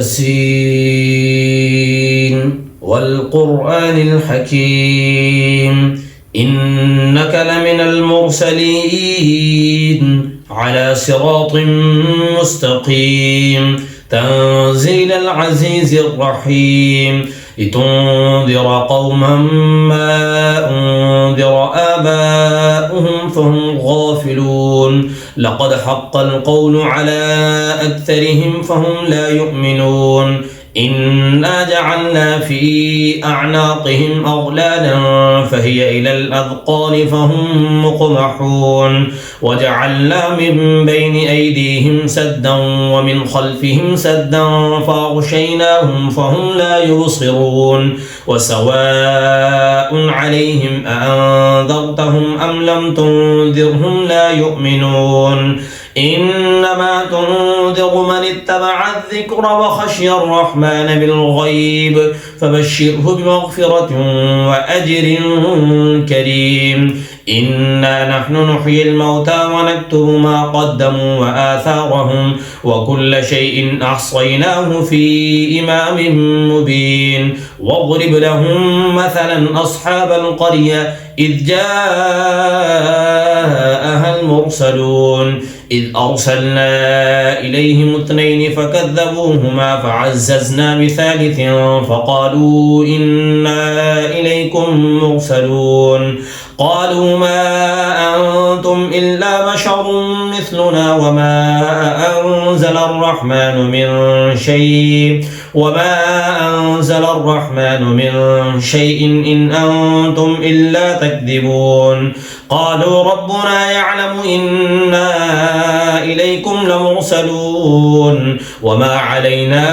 ياسين والقرآن الحكيم إنك لمن المرسلين على صراط مستقيم تنزيل العزيز الرحيم لتنذر قوما ما أنذر آباؤهم فهم غافلون لقد حق القول على أكثرهم فهم لا يؤمنون إنا جعلنا في أعناقهم أغلالا فهي إلى الأذقان فهم مقمحون وجعلنا من بين أيديهم سدا ومن خلفهم سدا فأغشيناهم فهم لا يبصرون وسواء عليهم أأنذرتهم أم لم تنذرهم لا يؤمنون إنما تنذر من اتبع الذكر وخشي الرحمن بالغيب فبشره بمغفرة وأجر كريم إنا نحن نحيي الموتى ونكتب ما قدموا وآثارهم وكل شيء أحصيناه في إمام مبين واضرب لهم مثلا أصحاب القرية إذ جاءها المرسلون إذ أرسلنا إليهم 2 فكذبوهما فعززنا بثالث فقالوا إنا إليكم مرسلون قالوا ما أنتم إلا بشر مثلنا وما أنزل الرحمن من شيء إن أنتم إلا تكذبون قالوا ربنا يعلم إنا إليكم لمرسلون وما علينا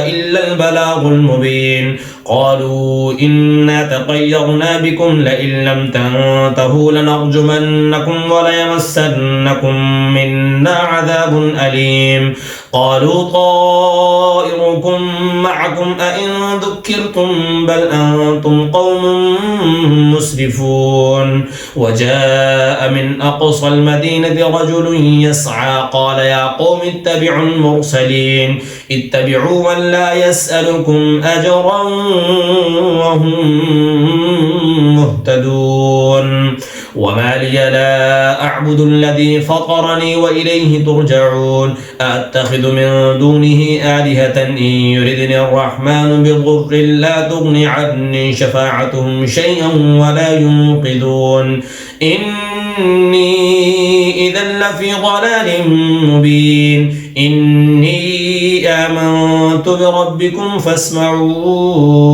إلا البلاغ المبين قالوا إنا تطيرنا بكم لئن لم تنتهوا لنرجمنكم وليمسنكم منا عذاب أليم قالوا طائركم معكم أئن ذكرتم بل أنتم قوم مسرفون وجاء من أقصى المدينة رجل يسعى قال يا قوم اتبعوا المرسلين اتبعوا من لا يسألكم أجرا وهم مهتدون وما لي لا أعبد الذي فطرني وإليه ترجعون أتخذ من دونه آلهة إن يردني الرحمن بضر لا تغني عني شفاعتهم شيئا ولا ينقذون إني إذا لفي ضلال مبين إني آمنت بربكم فاسمعون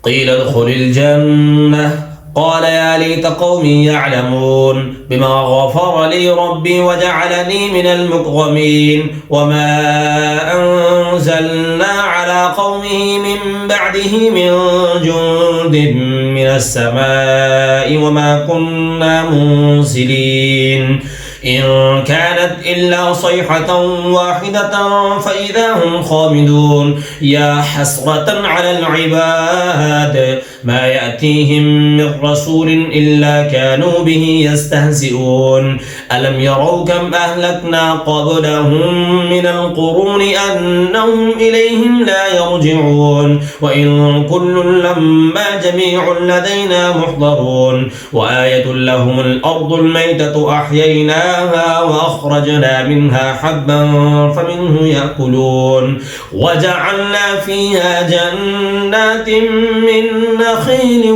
قيل ادخل الجنة قال يا ليت قومي يعلمون بما غفر لي ربي وجعلني من المكرمين وما أنزلنا على قومه من بعده من جند من السماء وما كنا منزلين إن كانت إلا صيحة واحدة فإذا هم خامدون يا حسرة على العباد ما يأتيهم من رسول إلا كانوا به يستهزئون ألم يروا كم أهلكنا قبلهم من القرون أنهم إليهم لا يرجعون وإن كل لما جميع لدينا محضرون وآية لهم الأرض الميتة أحييناها وأخرجنا منها حبا فمنه يأكلون وجعلنا فيها جنات من نخيل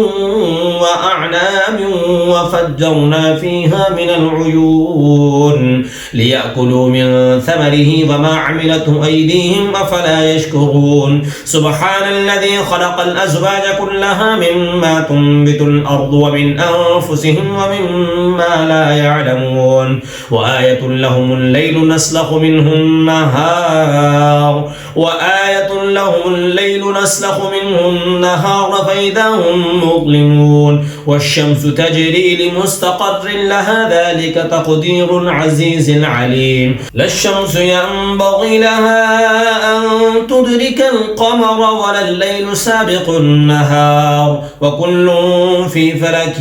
وأعناب وفجرنا فيها من العيون ليأكلوا من ثمره وما عملته أيديهم أفلا يشكرون سبحان الذي خلق الأزواج كلها مما تنبت الأرض ومن أنفسهم ومما لا يعلمون وآية لهم الليل نسلخ منه النهار فإذا هم مظلمون والشمس تجري لمستقر لها ذلك تقدير العزيز العليم لا الشمس ينبغي لها أن ليدرك القمر ولا الليل سابق النهار وكل في فلك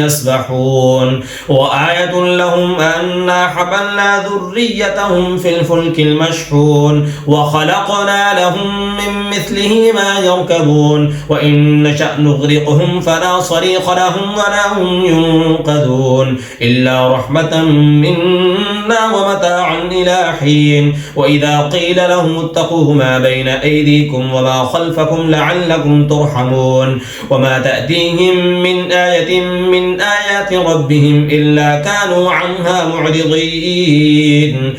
يسبحون وآية لهم أنا حملنا ذريتهم في الفلك المشحون وخلقنا لهم من مثله ما يركبون وإن نشأ نغرقهم فلا صريخ لهم ولا هم ينقذون إلا رحمة منا ومتاعا إلى حين وإذا قيل لهم اتقوا ما بين أيديكم وما خلفكم لعلكم ترحمون وما تأتيهم من آية من آيات ربهم إلا كانوا عنها معرضين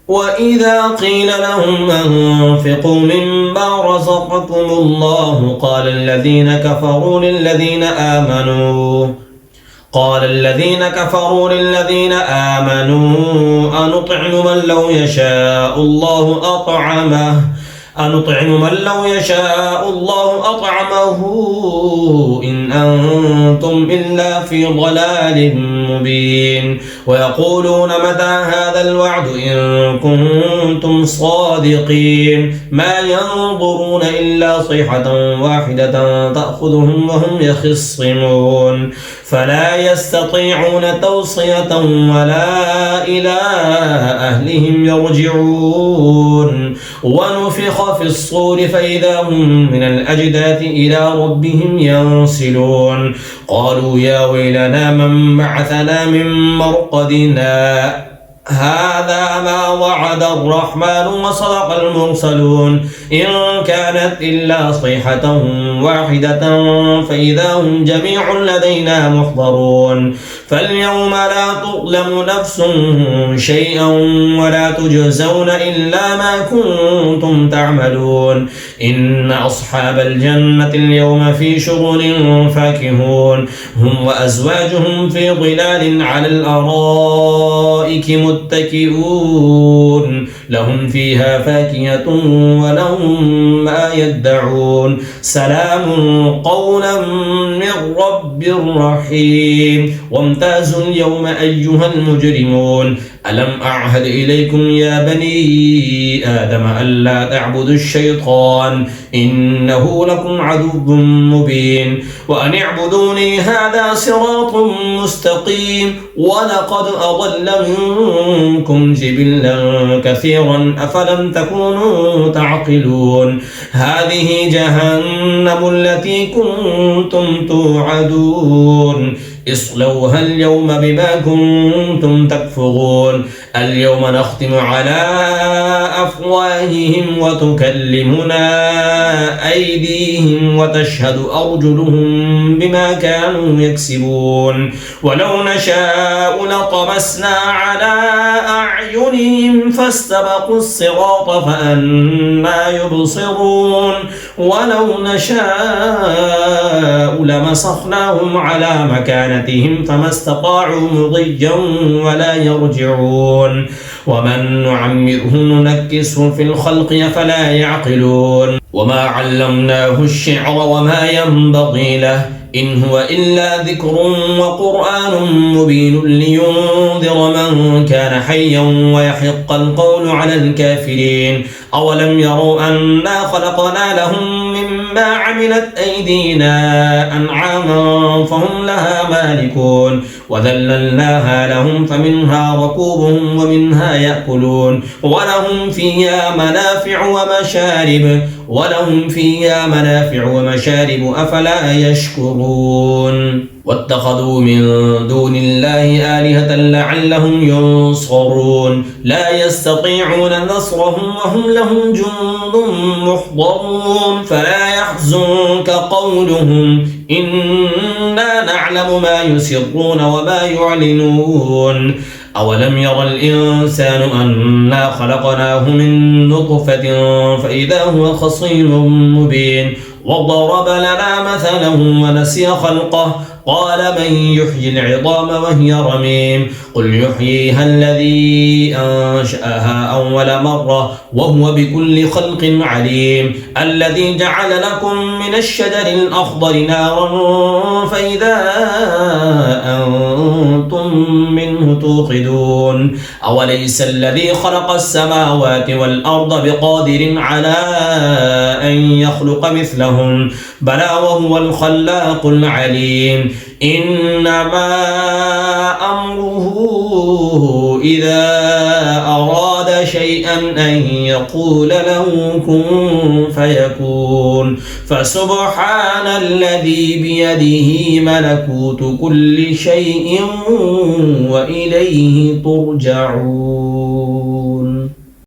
وإذا قيل لهم أنفقوا مما رزقكم الله قال الذين كفروا للذين آمنوا أنطعم من لو يشاء الله أطعمه إن أنتم إلا في ضلال مبين ويقولون متى هذا الوعد إن كنتم صادقين ما ينظرون إلا صيحة واحدة تأخذهم وهم يخصمون فلا يستطيعون توصية ولا إلى أهلهم يرجعون ونفخ في الصور فإذا هم من الأجداث إلى ربهم ينسلون قالوا يا ويلنا من بعثنا من مرقدنا هذا ما وعد الرحمن وصدق المرسلون إن كانت إلا صيحة واحدة فإذا هم جميع لدينا محضرون فاليوم لا تظلم نفس شيئا ولا تجزون إلا ما كنتم تعملون إن أصحاب الجنة اليوم في شغل فاكهون هم وأزواجهم في ظلال على الأرائك متكئون لهم فيها فاكهة ولهم ما يدعون سلام قولا من رب رحيم وامتازوا اليوم أيها المجرمون ألم أعهد إليكم يا بني آدم ألا تعبدوا الشيطان إنه لكم عدو مبين وأن اعبدوني هذا صراط مستقيم ولقد أضل منكم جبلا كثيرا أفلم تكونوا تعقلون هذه جهنم التي كنتم توعدون اصلوها اليوم بما كنتم تكفرون اليوم نختم على أفواههم وتكلمنا أيديهم وتشهد أرجلهم بما كانوا يكسبون ولو نشاء لطمسنا على أعينهم فاستبقوا الصراط فأنا يبصرون ولو نشاء لمسخناهم على مكانتهم فما استطاعوا مضيا ولا يرجعون ومن نعمره ننكسه في الخلق فلا يعقلون وما علمناه الشعر وما ينبغي له إن هو إلا ذكر وقرآن مبين لينذر من كان حيا ويحق القول على الكافرين أولم يروا أنا خلقنا لهم مما عملت أيدينا أنعاما فهم لها مالكون وذللناها لهم فمنها ركوبهم ومنها يأكلون ولهم فيها منافع ومشارب أفلا يشكرون واتخذوا من دون الله آلهة لعلهم ينصرون لا يستطيعون نصرهم وهم لهم جند محضرون فلا يحزنك قولهم إنا نعلم ما يسرون وما يعلنون أولم ير الإنسان أنا خلقناه من نطفة فإذا هو خصيم مبين وضرب لنا مثلا ونسي خلقه قال من يحيي العظام وهي رميم قل يحييها الذي أنشأها أول مرة وهو بكل خلق عليم الذي جعل لكم من الشجر الأخضر نارا فإذا أنتم منه توقدون أوليس الذي خلق السماوات والأرض بقادر على أن يخلق مثلهم بلى وهو الخلاق العليم إنما أمره إذا أراد شيئا أن يقول له كن فيكون فسبحان الذي بيده ملكوت كل شيء وإليه ترجعون.